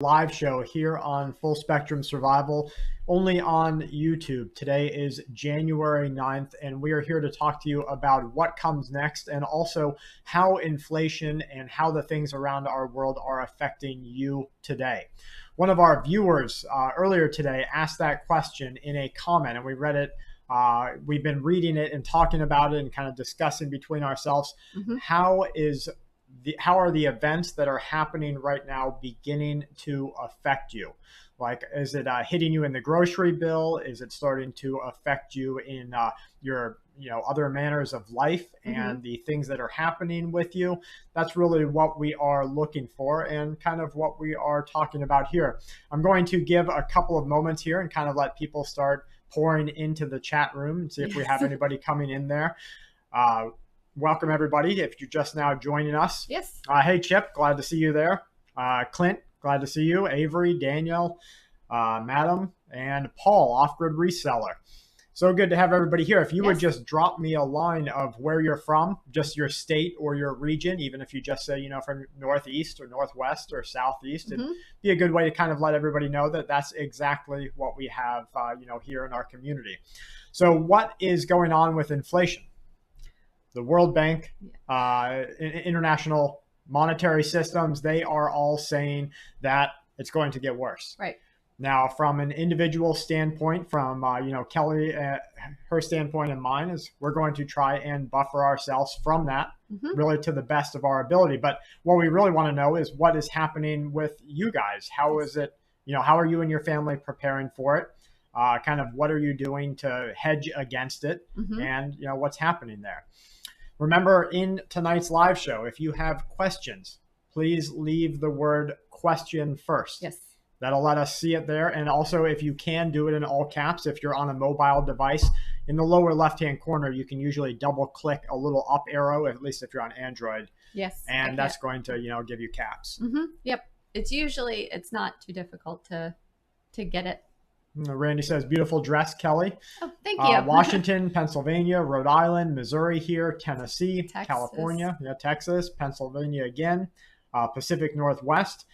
Live show here on Full Spectrum Survival, only on YouTube. Today is January 9th, and we are here to talk to you about what comes next and also how inflation and how the things around our world are affecting you today. One of our viewers earlier today asked that question in a comment, and we read it. We've been reading it and talking about it and kind of discussing between ourselves. How are the events that are happening right now beginning to affect you? Like, is it hitting you in the grocery bill? Is it starting to affect you in your other manners of life and the things that are happening with you? That's really what we are looking for and kind of what we are talking about here. I'm going to give a couple of moments here and kind of let people start pouring into the chat room and see if we have anybody coming in there. Welcome, everybody, if you're just now joining us. Yes. Hey, Chip, glad to see you there. Clint, glad to see you. Avery, Daniel, Madam, and Paul, Off-Grid Reseller. So good to have everybody here. If you would just drop me a line of where you're from, just your state or your region, even if you just say, from Northeast or Northwest or Southeast, it'd be a good way to kind of let everybody know that that's exactly what we have, here in our community. So what is going on with inflation? The World Bank, international monetary systems, they are all saying that it's going to get worse. Right. Now, from an individual standpoint, from, Kelly, her standpoint and mine is we're going to try and buffer ourselves from that really to the best of our ability. But what we really want to know is what is happening with you guys. How is it, how are you and your family preparing for it? Kind of what are you doing to hedge against it? And, what's happening there? Remember, in tonight's live show, if you have questions, please leave the word question first. Yes. That'll let us see it there. And also, if you can, do it in all caps. If you're on a mobile device, in the lower left-hand corner, you can usually double-click a little up arrow, at least if you're on Android. Yes. And that's going to, give you caps. Yep. It's not too difficult to get it. Randy says, beautiful dress, Kelly. Oh, thank you. Washington, Pennsylvania, Rhode Island, Missouri here, Tennessee, Texas. California, Texas, Pennsylvania again, Pacific Northwest,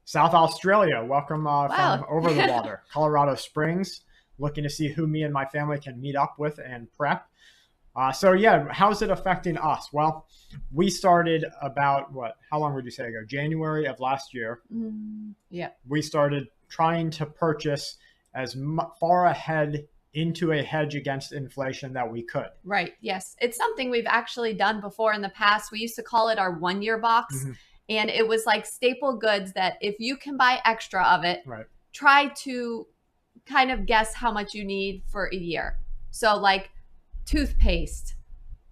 South Australia. Welcome from over the water. Colorado Springs, looking to see who me and my family can meet up with and prep. How is it affecting us? Well, we started about, how long would you say ago? January of last year. Yeah. We started trying to purchase as far ahead into a hedge against inflation that we could. Right. Yes. It's something we've actually done before in the past. We used to call it our 1 year box. And it was like staple goods that if you can buy extra of it, try to kind of guess how much you need for a year. So like toothpaste.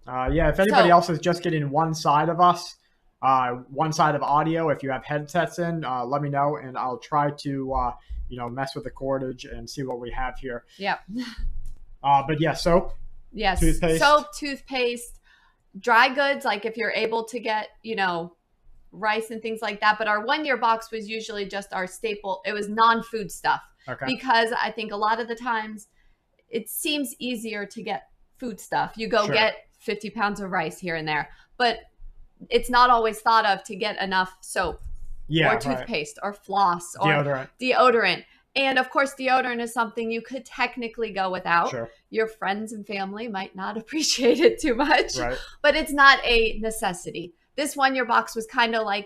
If anybody else is just getting one side of us, one side of audio, if you have headsets in, let me know and I'll try to mess with the cordage and see what we have here. Yep. Soap. Yes. Toothpaste. Soap, toothpaste, dry goods. Like if you're able to get, rice and things like that. But our 1 year box was usually just our staple. It was non-food stuff. Okay. Because I think a lot of the times it seems easier to get food stuff. You go get 50 pounds of rice here and there, but it's not always thought of to get enough soap. Or toothpaste or floss or deodorant. And of course, deodorant is something you could technically go without. Sure. Your friends and family might not appreciate it too much, but it's not a necessity. This 1 year box was kind of like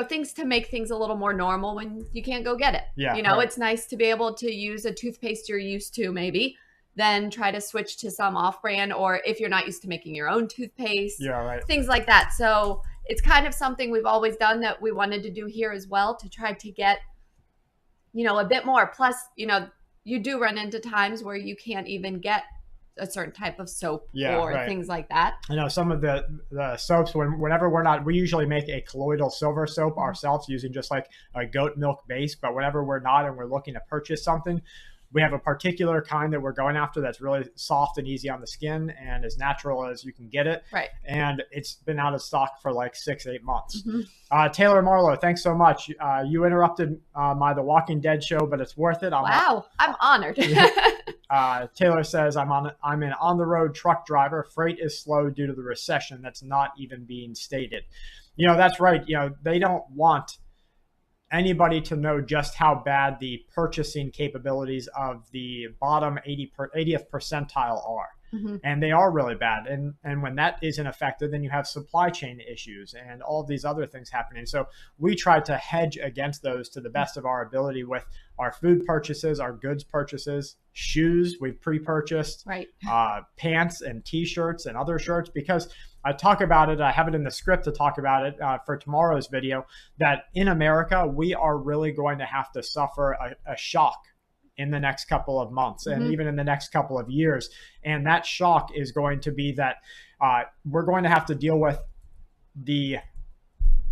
things to make things a little more normal when you can't go get it. Yeah, it's nice to be able to use a toothpaste you're used to maybe. Then try to switch to some off-brand, or if you're not used to making your own toothpaste, things like that. So it's kind of something we've always done that we wanted to do here as well to try to get, a bit more. Plus, you do run into times where you can't even get a certain type of soap things like that. I know some of the soaps, whenever we usually make a colloidal silver soap ourselves using just like a goat milk base, but whenever we're not and we're looking to purchase something, we have a particular kind that we're going after that's really soft and easy on the skin and as natural as you can get it. Right. And it's been out of stock for like 6-8 months. Taylor Marlowe, thanks so much. You interrupted my The Walking Dead show, but it's worth it. I'm honored. Taylor says, I'm an on-the-road truck driver. Freight is slow due to the recession that's not even being stated. That's right. They don't want anybody to know just how bad the purchasing capabilities of the bottom 80th percentile are. Mm-hmm. And they are really bad. And when that isn't affected, then you have supply chain issues and all these other things happening. So we try to hedge against those to the best of our ability with our food purchases, our goods purchases, shoes we've pre-purchased, right. Pants and T-shirts and other shirts, because I talk about it. I have it in the script to talk about it for tomorrow's video, that in America, we are really going to have to suffer a shock in the next couple of months and even in the next couple of years. And that shock is going to be that we're going to have to deal with the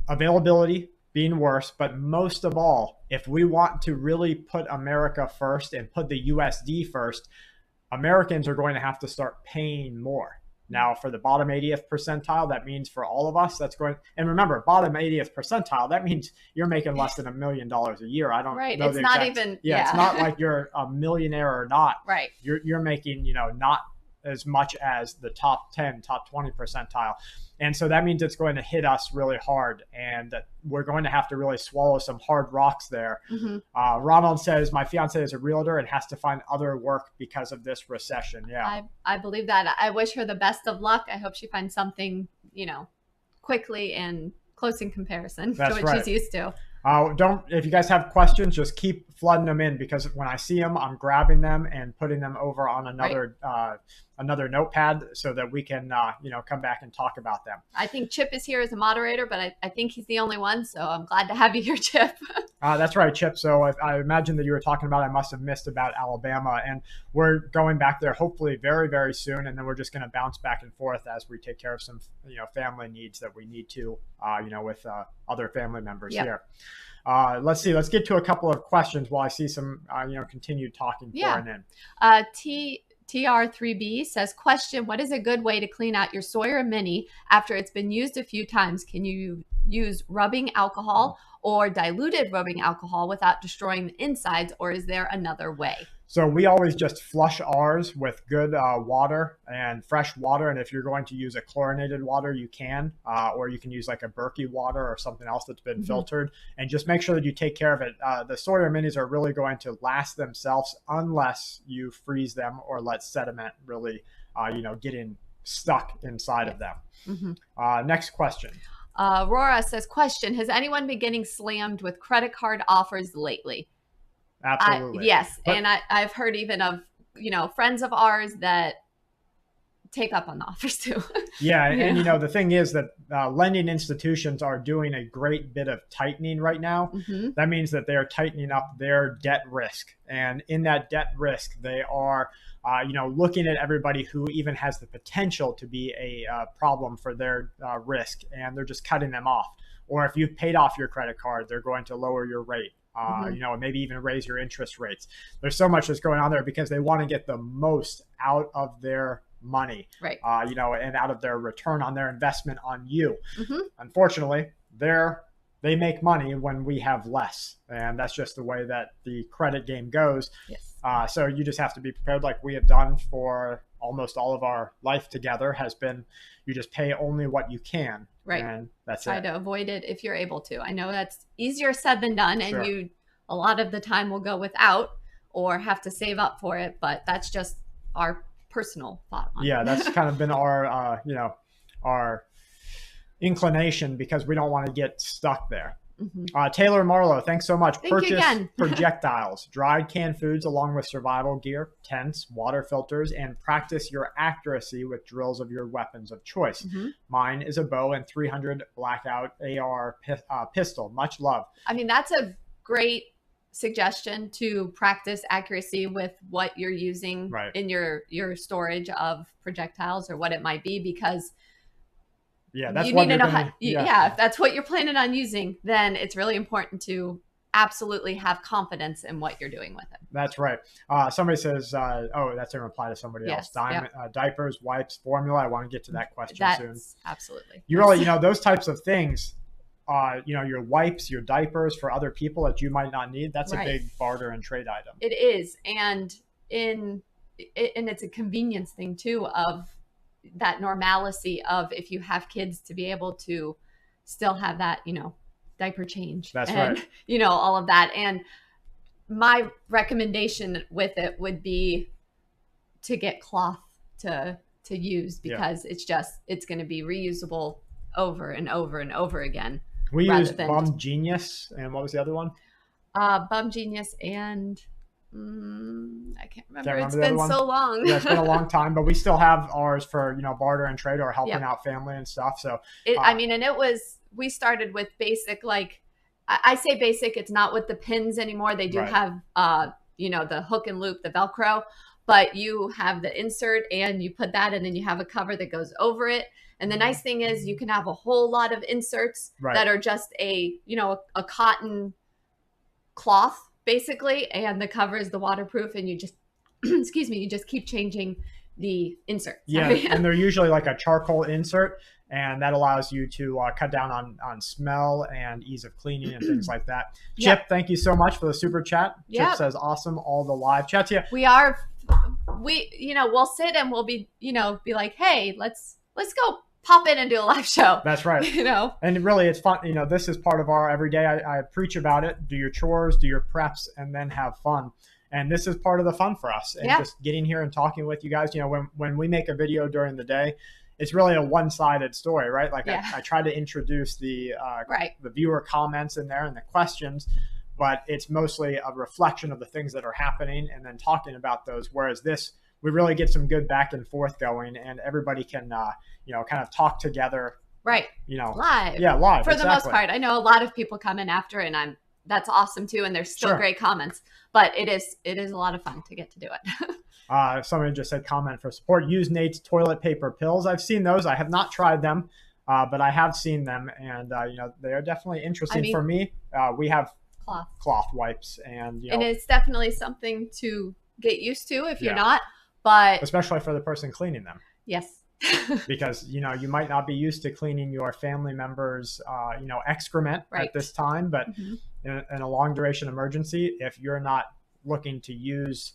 availability being worse. But most of all, if we want to really put America first and put the USD first, Americans are going to have to start paying more. Now, for the bottom 80th percentile, that means for all of us, that's going, and remember, bottom 80th percentile, that means you're making less than $1 million a year. I don't know. It's not even, it's not like you're a millionaire or not. Right. You're making, not as much as the top 10, top 20 percentile. And so that means it's going to hit us really hard, and we're going to have to really swallow some hard rocks there. Mm-hmm. Ronald says, my fiance is a realtor and has to find other work because of this recession. Yeah, I believe that. I wish her the best of luck. I hope she finds something, quickly and close in comparison to what she's used to. If you guys have questions, just keep flooding them in, because when I see them, I'm grabbing them and putting them over on another notepad so that we can, come back and talk about them. I think Chip is here as a moderator, but I think he's the only one. So I'm glad to have you here, Chip. That's right, Chip. So I imagine that you were talking about, I must have missed about Alabama, and we're going back there hopefully very, very soon. And then we're just going to bounce back and forth as we take care of some, family needs that we need to, with other family members here. Let's see. Let's get to a couple of questions while I see some, continued talking pouring in. TR3B says, question, what is a good way to clean out your Sawyer Mini after it's been used a few times? Can you use rubbing alcohol or diluted rubbing alcohol without destroying the insides, or is there another way? So we always just flush ours with good water and fresh water. And if you're going to use a chlorinated water, you can, or you can use like a Berkey water or something else that's been filtered, and just make sure that you take care of it. The Sawyer Minis are really going to last themselves unless you freeze them or let sediment really, getting stuck inside of them. Next question. Aurora says, question, has anyone been getting slammed with credit card offers lately? Absolutely. Yes. And I've heard even of, friends of ours that take up on the offers too. Yeah. And, the thing is that lending institutions are doing a great bit of tightening right now. That means that they are tightening up their debt risk. And in that debt risk, they are, looking at everybody who even has the potential to be a problem for their risk, and they're just cutting them off. Or if you've paid off your credit card, they're going to lower your rate. And maybe even raise your interest rates. There's so much that's going on there because they want to get the most out of their money, right? And out of their return on their investment on you. Unfortunately, they make money when we have less, and that's just the way that the credit game goes. Yes. So you just have to be prepared, like we have done for almost all of our life together, has been, you just pay only what you can. Right. And that's Try to avoid it if you're able to. I know that's easier said than done, and you a lot of the time will go without or have to save up for it, but that's just our personal thought on it. That's kind of been our our inclination, because we don't want to get stuck there. Taylor Marlowe, thanks so much. Purchase projectiles, dried canned foods along with survival gear, tents, water filters, and practice your accuracy with drills of your weapons of choice. Mine is a bow and 300 blackout AR pistol. Much love. I mean, that's a great suggestion to practice accuracy with what you're using in your storage of projectiles or what it might be, because that's you need to know if that's what you're planning on using, then it's really important to absolutely have confidence in what you're doing with it. That's right. Somebody says, that's in reply to somebody else. Diapers, wipes, formula. I want to get to that question soon. Absolutely. You really, those types of things, your wipes, your diapers for other people that you might not need. That's a big barter and trade item. It is. And it's a convenience thing too, of that normalcy of, if you have kids, to be able to still have that, diaper change. That's and, right. All of that. And my recommendation with it would be to get cloth to use, because it's going to be reusable over and over and over again. We use Bum Genius, and what was the other one? Bum Genius and I can't remember. It's been so long. Yeah, it's been a long time, but we still have ours for barter and trade or helping out family and stuff. So we started with basic, like I say basic. It's not with the pins anymore. They do have the hook and loop, the Velcro, but you have the insert and you put that, and then you have a cover that goes over it. And the nice thing is you can have a whole lot of inserts that are just a cotton cloth basically, and the cover is the waterproof, and you just you just keep changing the insert. And they're usually like a charcoal insert, and that allows you to cut down on smell and ease of cleaning and things like that. Chip, thank you so much for the super chat. Chip says awesome, all the live chats. We'll sit and we'll be like, hey, let's go pop in and do a live show. That's right. And really it's fun. This is part of our everyday. I preach about it. Do your chores, do your preps, and then have fun. And this is part of the fun for us. And just getting here and talking with you guys. When we make a video during the day, it's really a one-sided story, right? Like I try to introduce the viewer comments in there and the questions, but it's mostly a reflection of the things that are happening and then talking about those. Whereas this, we really get some good back and forth going, and everybody can, kind of talk together. Right. Live. Yeah, live. For the most part. I know a lot of people come in after, and that's awesome too. And there's still great comments, but it is a lot of fun to get to do it. Somebody just said comment for support. Use Nate's toilet paper pills. I've seen those. I have not tried them, but I have seen them, and they are definitely interesting. For me, we have cloth wipes, and it's definitely something to get used to if you're not. But especially for the person cleaning them. Yes. Because, you might not be used to cleaning your family members, excrement at this time, but in a long duration emergency, if you're not looking to use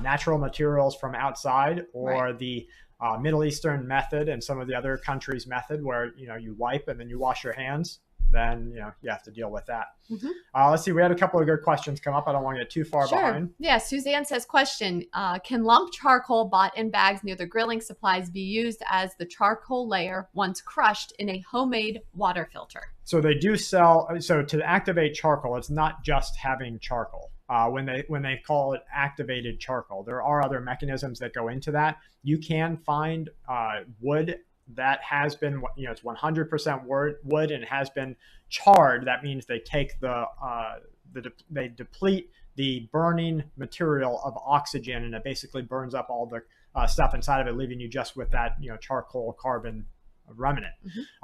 natural materials from outside or the Middle Eastern method and some of the other countries' method where, you wipe and then you wash your hands, then you have to deal with that. Let's see, we had a couple of good questions come up. I don't want to get too far behind. Yeah, Suzanne says, question, can lump charcoal bought in bags near the grilling supplies be used as the charcoal layer once crushed in a homemade water filter? So they do sell, so to activate charcoal, it's not just having charcoal. When they call it activated charcoal, there are other mechanisms that go into that. You can find wood that has been, it's 100% wood and has been charred. That means they take they deplete the burning material of oxygen, and it basically burns up all the stuff inside of it, leaving you just with that, charcoal carbon remnant.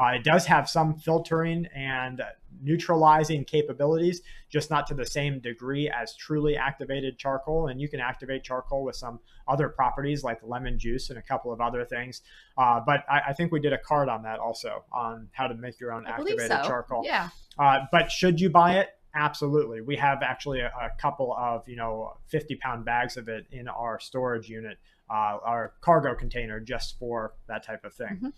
It does have some filtering and neutralizing capabilities, just not to the same degree as truly activated charcoal. And you can activate charcoal with some other properties like lemon juice and a couple of other things. But I think we did a card on that also, on how to make your own activated charcoal. Yeah. But should you buy it? Absolutely. We have actually a couple of 50-pound bags of it in our storage unit, our cargo container, just for that type of thing.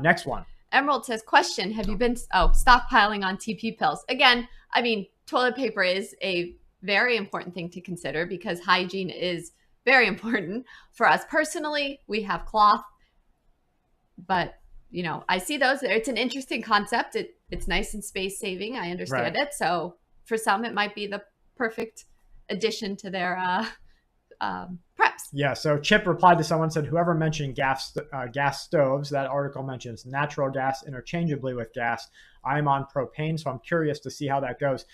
Next one. Emerald says, question, have you been stockpiling on TP pills? Again, I mean, toilet paper is a very important thing to consider because hygiene is very important for us personally. We have cloth, but I see those. It's an interesting concept. It's nice and space saving. I understand it. So for some, it might be the perfect addition to their preps. Yeah. So Chip replied to someone, said, whoever mentioned gas stoves, that article mentions natural gas interchangeably with gas. I'm on propane, so I'm curious to see how that goes.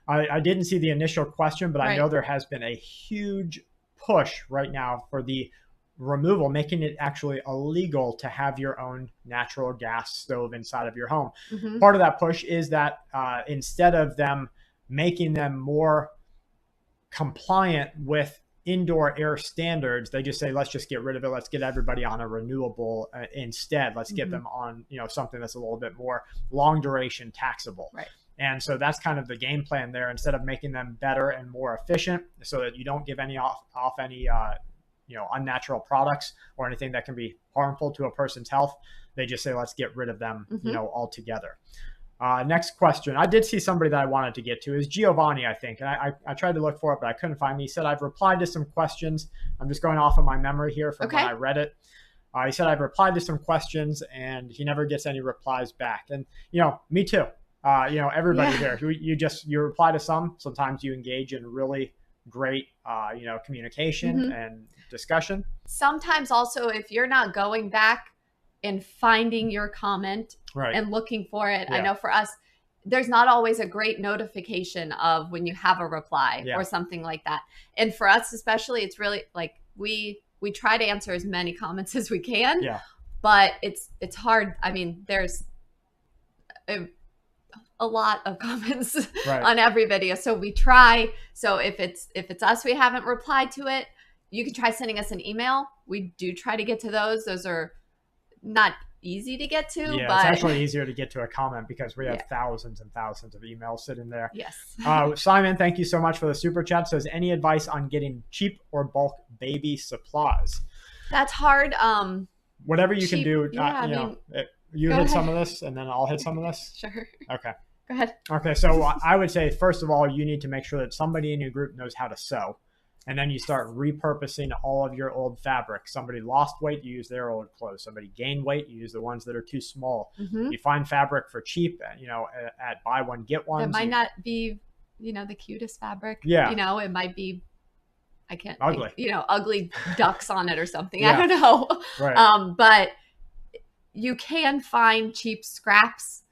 I didn't see the initial question, but I know there has been a huge push right now for the removal, making it actually illegal to have your own natural gas stove inside of your home. Part of that push is that instead of them making them more compliant with indoor air standards, they just say, let's just get rid of it. Let's get everybody on a renewable instead. Let's get them on, something that's a little bit more long duration taxable. And so that's kind of the game plan there. Instead of making them better and more efficient so that you don't give any off any, unnatural products or anything that can be harmful to a person's health, they just say, let's get rid of them, altogether. Next question. I did see somebody that I wanted to get to. Is Giovanni, I think. And I tried to look for it, but I couldn't find it. He said, I've replied to some questions. I'm just going off of my memory here from when I read it. He said, I've replied to some questions and he never gets any replies back. And, me too. Everybody here, you reply to some. Sometimes you engage in really great, communication and discussion. Sometimes also, if you're not going back and finding your comment and looking for it, I know for us, there's not always a great notification of when you have a reply or something like that. And for us especially, it's really like we try to answer as many comments as we can, but it's hard. I mean, there's a lot of comments on every video, so we try. So if it's us, we haven't replied to it, you can try sending us an email. We do try to get to those. Those are not easy to get to, but it's actually easier to get to a comment because we have thousands and thousands of emails sitting there. Yes. Simon, thank you so much for the super chat. Says, any advice on getting cheap or bulk baby supplies? That's hard. Whatever you can do. You hit some of this and then I'll hit some of this. Sure. Okay. Go ahead. Okay. So I would say, first of all, you need to make sure that somebody in your group knows how to sew. And then you start repurposing all of your old fabric. Somebody lost weight, you use their old clothes. Somebody gained weight, you use the ones that are too small. You find fabric for cheap, at buy one, get one. It might not be, the cutest fabric. Yeah. It might be, I can't ugly. Think, ugly ducks on it or something. I don't know. Right. But you can find cheap scraps,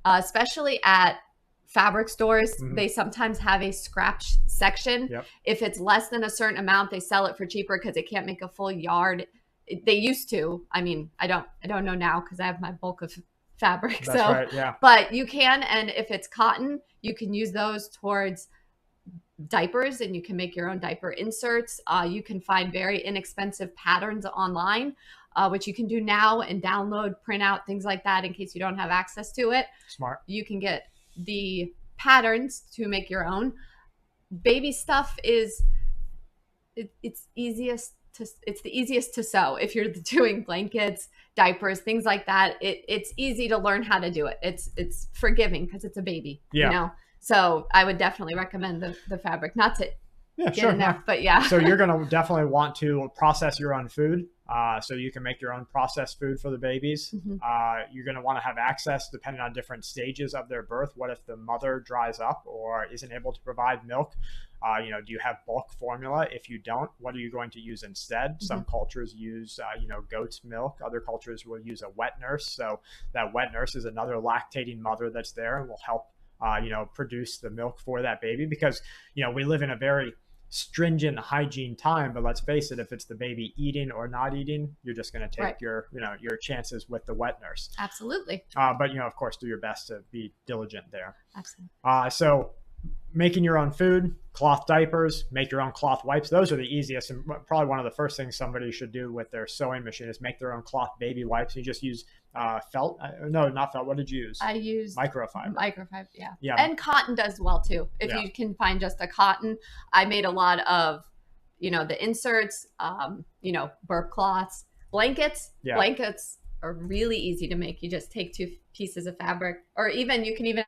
especially at fabric stores. They sometimes have a scrap section. If it's less than a certain amount, they sell it for cheaper because they can't make a full yard. They used to. I mean, I don't know now because I have my bulk of fabric. That's right, yeah. But you can, and if it's cotton, you can use those towards diapers, and you can make your own diaper inserts. You can find very inexpensive patterns online, which you can do now and download, print out, things like that in case you don't have access to it. Smart. You can get the patterns to make your own. Baby stuff is it's the easiest to sew. If you're doing blankets, diapers, things like that, it's easy to learn how to do it. It's forgiving because it's a baby, so I would definitely recommend the fabric, not to get in there, but so you're going to definitely want to process your own food, so you can make your own processed food for the babies. You're going to want to have access, depending on different stages of their birth. What if the mother dries up or isn't able to provide milk? Do you have bulk formula? If you don't, what are you going to use instead? Some cultures use, goat's milk. Other cultures will use a wet nurse. So that wet nurse is another lactating mother that's there and will help, produce the milk for that baby, because, we live in a very stringent hygiene time, but let's face it, if it's the baby eating or not eating, you're just going to take your chances with the wet nurse. Absolutely. But of course, do your best to be diligent there. Absolutely. So making your own food, cloth diapers, make your own cloth wipes. Those are the easiest, and probably one of the first things somebody should do with their sewing machine is make their own cloth baby wipes. You just use felt. No, not felt. What did you use? I used microfiber. Microfiber, yeah. And cotton does well too. If you can find just a cotton. I made a lot of, the inserts, burp cloths, blankets. Blankets are really easy to make. You just take two pieces of fabric, or even you can even